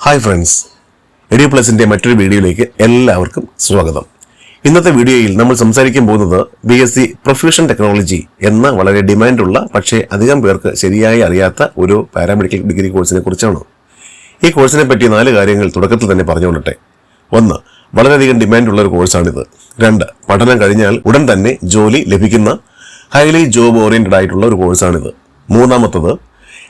Hi friends, edu പ്ലസിന്റെ മറ്റൊരു വീഡിയോയിലേക്ക് എല്ലാവർക്കും സ്വാഗതം. ഇന്നത്തെ വീഡിയോയിൽ നമ്മൾ സംസാരിക്കാൻ പോകുന്നത് BSc പ്രൊഫ്യൂഷൻ ടെക്നോളജി എന്ന വളരെ ഡിമാൻഡുള്ള പക്ഷേ അധികം പേർക്ക് ശരിയായി അറിയാത്ത ഒരു പാരാമെഡിക്കൽ ഡിഗ്രി കോഴ്സിനെ കുറിച്ചാണ്. ഈ കോഴ്സിനെ പറ്റി 4 കാര്യങ്ങൾ തുടക്കത്തിൽ തന്നെ പറഞ്ഞുകൊള്ളട്ടെ. 1. വളരെയധികം ഡിമാൻഡുള്ള ഒരു കോഴ്സാണിത്. 2. പഠനം കഴിഞ്ഞാൽ ഉടൻ തന്നെ ജോലി ലഭിക്കുന്ന ഹൈലി ജോബ് ഓറിയന്റഡ് ആയിട്ടുള്ള ഒരു കോഴ്സാണിത്. 3.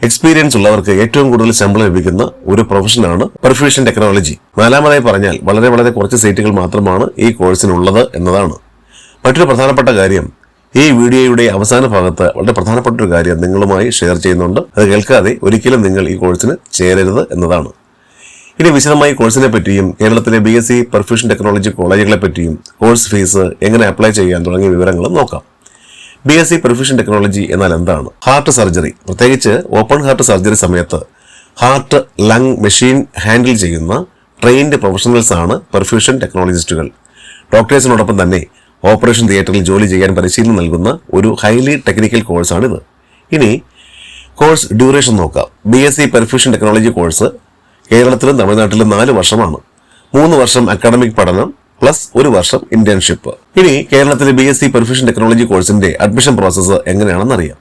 എക്സ്പീരിയൻസ് ഉള്ളവർക്ക് ഏറ്റവും കൂടുതൽ ശമ്പളം ലഭിക്കുന്ന ഒരു പ്രൊഫഷനാണ് പെർഫ്യൂഷൻ ടെക്നോളജി. 4. പറഞ്ഞാൽ വളരെ കുറച്ച് സീറ്റുകൾ മാത്രമാണ് ഈ കോഴ്സിനുള്ളത് എന്നതാണ്. മറ്റൊരു പ്രധാനപ്പെട്ട കാര്യം, ഈ വീഡിയോയുടെ അവസാന ഭാഗത്ത് വളരെ പ്രധാനപ്പെട്ട ഒരു കാര്യം നിങ്ങളുമായി ഷെയർ ചെയ്യുന്നുണ്ട്. അത് കേൾക്കാതെ ഒരിക്കലും നിങ്ങൾ ഈ കോഴ്സിന് ചേരരുത് എന്നതാണ്. ഇനി വിശദമായി കോഴ്സിനെ പറ്റിയും കേരളത്തിലെ BSc പെർഫ്യൂഷൻ ടെക്നോളജി കോളേജുകളെ പറ്റിയും കോഴ്സ് ഫീസ് എങ്ങനെ അപ്ലൈ ചെയ്യാൻ തുടങ്ങിയ വിവരങ്ങളും നോക്കാം. BSc പെർഫ്യൂഷൻ ടെക്നോളജി എന്നാൽ എന്താണ്? ഹാർട്ട് സർജറി, പ്രത്യേകിച്ച് ഓപ്പൺ ഹാർട്ട് സർജറി സമയത്ത് ഹാർട്ട് ലങ് മെഷീൻ ഹാൻഡിൽ ചെയ്യുന്ന ട്രെയിൻഡ് പ്രൊഫഷണൽസ് ആണ് പെർഫ്യൂഷൻ ടെക്നോളജിസ്റ്റുകൾ. ഡോക്ടേഴ്സിനോടൊപ്പം തന്നെ ഓപ്പറേഷൻ തിയേറ്ററിൽ ജോലി ചെയ്യാൻ പരിശീലനം നൽകുന്ന ഒരു ഹൈലി ടെക്നിക്കൽ കോഴ്സാണിത്. ഇനി കോഴ്സ് ഡ്യൂറേഷൻ നോക്കാം. BSc പെർഫ്യൂഷൻ ടെക്നോളജി കോഴ്സ് കേരളത്തിലും തമിഴ്നാട്ടിലും 4 വർഷമാണ്. 3 വർഷം അക്കാഡമിക് പഠനം പ്ലസ് 1 വർഷം ഇന്റേൺഷിപ്പ്. ഇനി കേരളത്തിലെ BSc പെർഫ്യൂഷൻ ടെക്നോളജി കോഴ്സിന്റെ അഡ്മിഷൻ പ്രോസസ്സ് എങ്ങനെയാണെന്ന് അറിയാം.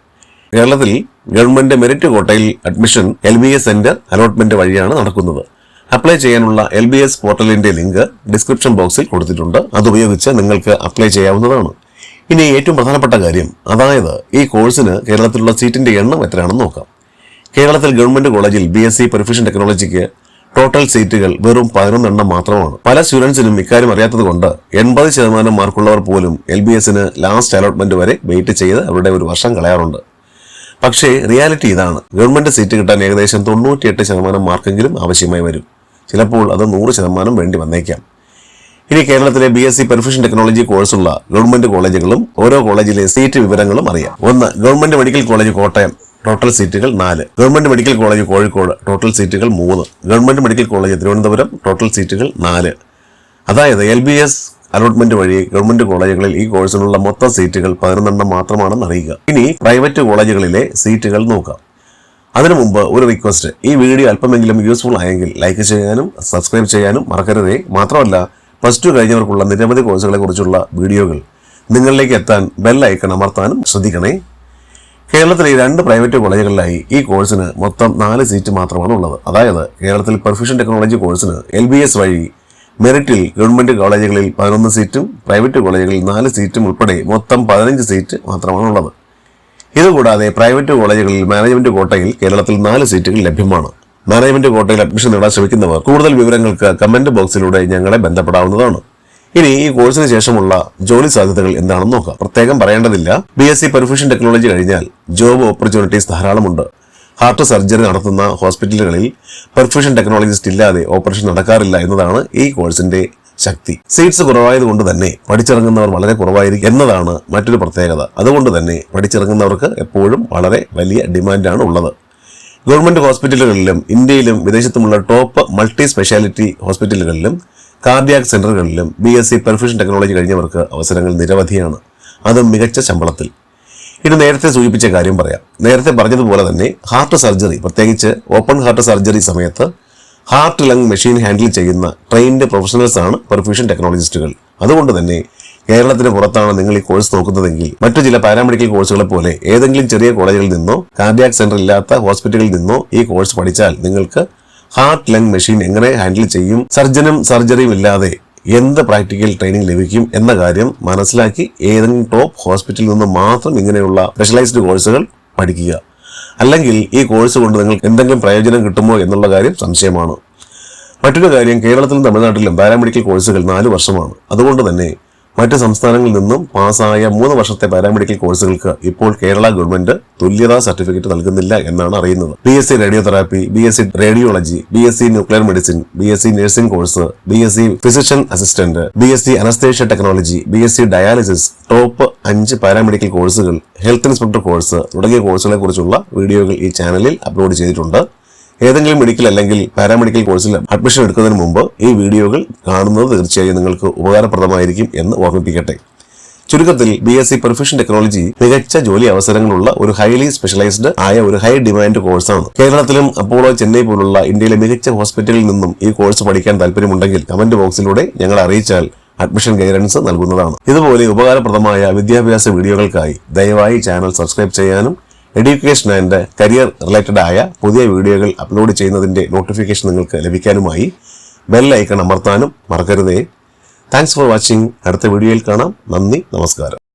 കേരളത്തിൽ ഗവൺമെന്റ് മെറിറ്റ് കോട്ടയിൽ അഡ്മിഷൻ LBS സെന്റർ അലോട്ട്മെന്റ് വഴിയാണ് നടക്കുന്നത്. അപ്ലൈ ചെയ്യാനുള്ള LBS പോർട്ടലിന്റെ ലിങ്ക് ഡിസ്ക്രിപ്ഷൻ ബോക്സിൽ കൊടുത്തിട്ടുണ്ട്. അതുപയോഗിച്ച് നിങ്ങൾക്ക് അപ്ലൈ ചെയ്യാവുന്നതാണ്. ഇനി ഏറ്റവും പ്രധാനപ്പെട്ട കാര്യം, അതായത് ഈ കോഴ്സിന് കേരളത്തിലുള്ള സീറ്റിന്റെ എണ്ണം എത്രയാണെന്ന് നോക്കാം. കേരളത്തിൽ ഗവൺമെന്റ് കോളേജിൽ BSc പെർഫ്യൂഷൻ ടെക്നോളജിക്ക് ടോട്ടൽ സീറ്റുകൾ വെറും 11 എണ്ണം മാത്രമാണ്. പല സ്റ്റുഡൻസിനും ഇക്കാര്യം അറിയാത്തത് കൊണ്ട് 80% മാർക്കുള്ളവർ പോലും LBSന് ലാസ്റ്റ് അലോട്ട്മെന്റ് വരെ വെയിറ്റ് ചെയ്ത് അവരുടെ ഒരു വർഷം കളയാറുണ്ട്. പക്ഷേ റിയാലിറ്റി ഇതാണ്, ഗവൺമെന്റ് സീറ്റ് കിട്ടാൻ ഏകദേശം 98% മാർക്കെങ്കിലും ആവശ്യമായി വരും. ചിലപ്പോൾ അത് 100% വേണ്ടി വന്നേക്കാം. ഇനി കേരളത്തിലെ BSc പെർഫ്യൂഷൻ ടെക്നോളജി കോഴ്സുള്ള ഗവൺമെന്റ് കോളേജുകളും ഓരോ കോളേജിലെ സീറ്റ് വിവരങ്ങളും അറിയാം. 1. Government medical college Kottayam, total സീറ്റുകൾ 4. Government medical college Kozhikode, total സീറ്റുകൾ 3. Government medical college Thiruvananthapuram, total സീറ്റുകൾ 4. അതായത് LBS അലോട്ട്മെന്റ് വഴി ഗവൺമെന്റ് കോളേജുകളിൽ ഈ കോഴ്സിനുള്ള മൊത്തം സീറ്റുകൾ 11 എണ്ണം മാത്രമാണെന്ന് അറിയുക. ഇനി പ്രൈവറ്റ് കോളേജുകളിലെ സീറ്റുകൾ നോക്കാം. അതിനു മുമ്പ് ഒരു റിക്വസ്റ്റ്, ഈ വീഡിയോ അല്പമെങ്കിലും യൂസ്ഫുൾ ആയെങ്കിൽ ലൈക്ക് ചെയ്യാനും സബ്സ്ക്രൈബ് ചെയ്യാനും മറക്കരുതേ. മാത്രമല്ല +2 കഴിഞ്ഞവർക്കുള്ള നിരവധി കോഴ്സുകളെ കുറിച്ചുള്ള വീഡിയോകൾ നിങ്ങളിലേക്ക് എത്താൻ ബെൽ ഐക്കൺ അമർത്താനും ശ്രദ്ധിക്കണേ. കേരളത്തിലെ 2 പ്രൈവറ്റ് കോളേജുകളിലായി ഈ കോഴ്സിന് മൊത്തം 4 സീറ്റ് മാത്രമാണ് ഉള്ളത്. അതായത് കേരളത്തിൽ പെർഫ്യൂഷൻ ടെക്നോളജി കോഴ്സിന് LBS വഴി മെറിറ്റിൽ ഗവൺമെന്റ് കോളേജുകളിൽ 11 സീറ്റും പ്രൈവറ്റ് കോളേജുകളിൽ 4 സീറ്റും ഉൾപ്പെടെ മൊത്തം 15 സീറ്റ് മാത്രമാണ് ഉള്ളത്. ഇതുകൂടാതെ പ്രൈവറ്റ് കോളേജുകളിൽ മാനേജ്മെന്റ് കോട്ടയിൽ കേരളത്തിൽ 4 സീറ്റുകൾ ലഭ്യമാണ്. മാനേജ്മെന്റ് കോട്ടയിൽ അഡ്മിഷൻ നേടാൻ ശ്രമിക്കുന്നവർ കൂടുതൽ വിവരങ്ങൾക്ക് കമന്റ് ബോക്സിലൂടെ ഞങ്ങളെ ബന്ധപ്പെടാവുന്നതാണ്. ഇനി ഈ കോഴ്സിന് ശേഷമുള്ള ജോലി സാധ്യതകൾ എന്താണെന്ന് നോക്കാം. പ്രത്യേകം പറയേണ്ടതില്ല, BSc പെർഫ്യൂഷൻ ടെക്നോളജി കഴിഞ്ഞാൽ ജോബ് ഓപ്പർച്യൂണിറ്റീസ് ധാരാളമുണ്ട്. ഹാർട്ട് സർജറി നടത്തുന്ന ഹോസ്പിറ്റലുകളിൽ പെർഫ്യൂഷൻ ടെക്നോളജിസ്റ്റ് ഇല്ലാതെ ഓപ്പറേഷൻ നടക്കാറില്ല എന്നതാണ് ഈ കോഴ്സിന്റെ ശക്തി. സീറ്റ്സ് കുറവായതുകൊണ്ട് തന്നെ പഠിച്ചിറങ്ങുന്നവർ വളരെ കുറവായിരിക്കും എന്നതാണ് മറ്റൊരു പ്രത്യേകത. അതുകൊണ്ട് തന്നെ പഠിച്ചിറങ്ങുന്നവർക്ക് എപ്പോഴും വളരെ വലിയ ഡിമാൻഡാണ് ഉള്ളത്. ഗവൺമെന്റ് ഹോസ്പിറ്റലുകളിലും ഇന്ത്യയിലും വിദേശത്തുമുള്ള ടോപ്പ് മൾട്ടി സ്പെഷ്യാലിറ്റി ഹോസ്പിറ്റലുകളിലും കാർഡിയാക് സെന്ററുകളിലും BSc പെർഫ്യൂഷൻ ടെക്നോളജി കഴിഞ്ഞവർക്ക് അവസരങ്ങൾ നിരവധിയാണ്, അതും മികച്ച ശമ്പളത്തിൽ. ഇനി നേരത്തെ സൂചിപ്പിച്ച കാര്യം പറയാം. നേരത്തെ പറഞ്ഞതുപോലെ തന്നെ ഹാർട്ട് സർജറി, പ്രത്യേകിച്ച് ഓപ്പൺ ഹാർട്ട് സർജറി സമയത്ത് ഹാർട്ട് ലങ് മെഷീൻ ഹാൻഡിൽ ചെയ്യുന്ന ട്രെയിൻഡ് പ്രൊഫഷണൽസ് ആണ് പെർഫ്യൂഷൻ ടെക്നോളജിസ്റ്റുകൾ. അതുകൊണ്ട് തന്നെ കേരളത്തിന് പുറത്താണ് നിങ്ങൾ ഈ കോഴ്സ് നോക്കുന്നതെങ്കിൽ മറ്റു ചില പാരാമെഡിക്കൽ കോഴ്സുകളെ പോലെ ഏതെങ്കിലും ചെറിയ കോളേജുകളിൽ നിന്നോ കാർഡിയാക് സെന്റർ ഇല്ലാത്ത ഹോസ്പിറ്റലിൽ നിന്നോ ഈ കോഴ്സ് പഠിച്ചാൽ നിങ്ങൾക്ക് ഹാർട്ട് ലങ് മെഷീൻ എങ്ങനെ ഹാൻഡിൽ ചെയ്യും, സർജനും സർജറിയും ഇല്ലാതെ എന്ത് പ്രാക്ടിക്കൽ ട്രെയിനിങ് ലഭിക്കും എന്ന കാര്യം മനസ്സിലാക്കി ഏതെങ്കിലും ടോപ്പ് ഹോസ്പിറ്റലിൽ നിന്ന് മാത്രം ഇങ്ങനെയുള്ള സ്പെഷ്യലൈസ്ഡ് കോഴ്സുകൾ പഠിക്കുക. അല്ലെങ്കിൽ ഈ കോഴ്സ് കൊണ്ട് നിങ്ങൾക്ക് എന്തെങ്കിലും പ്രയോജനം കിട്ടുമോ എന്നുള്ള കാര്യം സംശയമാണ്. മറ്റൊരു കാര്യം, കേരളത്തിലും തമിഴ്നാട്ടിലും പാരാമെഡിക്കൽ കോഴ്സുകൾ 4 വർഷമാണ്. അതുകൊണ്ട് തന്നെ മറ്റ് സംസ്ഥാനങ്ങളിൽ നിന്നും പാസ്സായ 3 വർഷത്തെ പാരാമെഡിക്കൽ കോഴ്സുകൾക്ക് ഇപ്പോൾ കേരള ഗവൺമെന്റ് തുല്യതാ സർട്ടിഫിക്കറ്റ് നൽകുന്നില്ല എന്നാണ് അറിയുന്നത്. BSc radiotherapy, BSc radiology, BSc nuclear medicine, BSc nursing course, BSc physician assistant, BSc anaesthesia technology, BSc dialysis, top 5 paramedical കോഴ്സുകൾ, ഹെൽത്ത് ഇൻസ്പെക്ടർ കോഴ്സ് തുടങ്ങിയ കോഴ്സുകളെ കുറിച്ചുള്ള വീഡിയോകൾ ഈ ചാനലിൽ അപ്ലോഡ് ചെയ്തിട്ടുണ്ട്. ഏതെങ്കിലും മെഡിക്കൽ അല്ലെങ്കിൽ പാരാമെഡിക്കൽ കോഴ്സിൽ അഡ്മിഷൻ എടുക്കുന്നതിന് മുമ്പ് ഈ വീഡിയോകൾ കാണുന്നത് തീർച്ചയായും നിങ്ങൾക്ക് ഉപകാരപ്രദമായിരിക്കും എന്ന് ഓർമ്മിപ്പിക്കട്ടെ. ചുരുക്കത്തിൽ BSc പ്രൊഫഷൻ ടെക്നോളജി മികച്ച ജോലി അവസരങ്ങളുള്ള ഒരു ഹൈലി സ്പെഷ്യലൈസ്ഡ് ആയ ഒരു ഹൈ ഡിമാൻഡ് കോഴ്സാണ്. കേരളത്തിലും അപ്പോളോ, ചെന്നൈ പോലുള്ള ഇന്ത്യയിലെ മികച്ച ഹോസ്പിറ്റലിൽ നിന്നും ഈ കോഴ്സ് പഠിക്കാൻ താല്പര്യമുണ്ടെങ്കിൽ കമന്റ് ബോക്സിലൂടെ ഞങ്ങൾ അറിയിച്ചാൽ അഡ്മിഷൻ ഗൈഡൻസ് നൽകുന്നതാണ്. ഇതുപോലെ ഉപകാരപ്രദമായ വിദ്യാഭ്യാസ വീഡിയോകൾക്കായി ദയവായി ചാനൽ സബ്സ്ക്രൈബ് ചെയ്യാനും എഡ്യൂക്കേഷൻ ആൻഡ് കരിയർ റിലേറ്റഡ് ആയ പുതിയ വീഡിയോകൾ അപ്ലോഡ് ചെയ്യുന്നതിന്റെ നോട്ടിഫിക്കേഷൻ നിങ്ങൾക്ക് ലഭിക്കാനുമായി ബെൽ ഐക്കൺ അമർത്താനും മറക്കരുതേ. Thanks for watching. അടുത്ത വീഡിയോയിൽ കാണാം. നന്ദി, നമസ്കാരം.